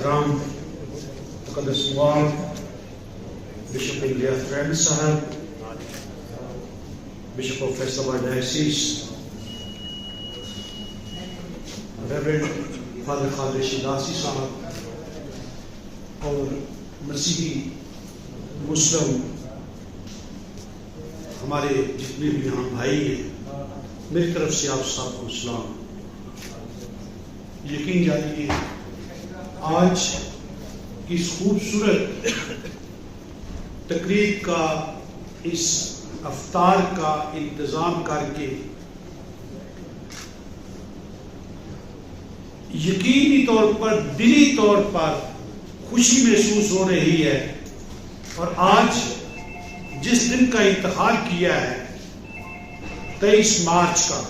احترام مقدس موال bishop India friend صاحب، بشپ آف فیصل آباد ڈائسس، ریورنڈ فادر خالد شیداسی صاحب، اور مسیحی مسلم ہمارے جتنے بھی یہاں بھائی ہیں، میری طرف سے آپ سب کو سلام۔ یقین جانیے آج اس خوبصورت تقریب کا، اس افطار کا انتظام کر کے یقینی طور پر، دلی طور پر خوشی محسوس ہو رہی ہے، اور آج جس دن کا انتخاب کیا ہے 23 مارچ کا،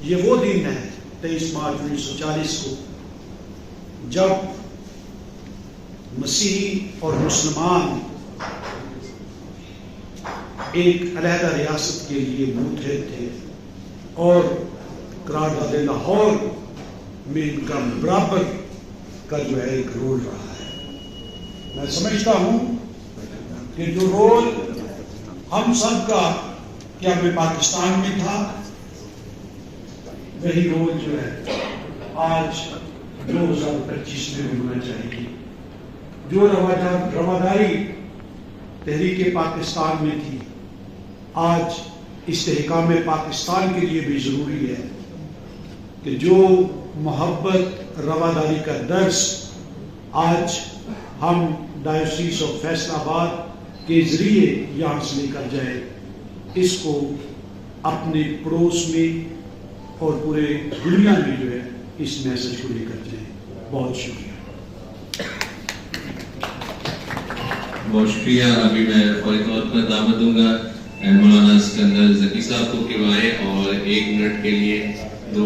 یہ وہ دن ہے 23 مارچ 1940 کو، جب مسیحی اور مسلمان ایک علیحدہ ریاست کے لیے متحد تھے، اور قرارداد لاہور میں ان کا برابر کا جو ہے ایک رول رہا ہے۔ میں سمجھتا ہوں کہ جو رول ہم سب کا کیا میں پاکستان میں تھا، وہی رول جو ہے آج 2025 میں ہونا چاہیے۔ جو رواداری تحریک پاکستان میں تھی، آج استحکام پاکستان کے لیے بھی ضروری ہے کہ جو محبت رواداری کا درس آج ہم ڈائیوسیس آف فیصل آباد کے ذریعے یہاں سے لے کر جائے، اس کو اپنے پڑوس میں اور پورے دنیا میں جو ہے اس میسج کو لے کر جائیں۔ بہت شکریہ۔ بہت شکریہ۔ ابھی میں فوری طور پر دعوت دوں گا مولانا اسکندر ذکی صاحب کو کہ وہ آئیں اور 1 منٹ کے لیے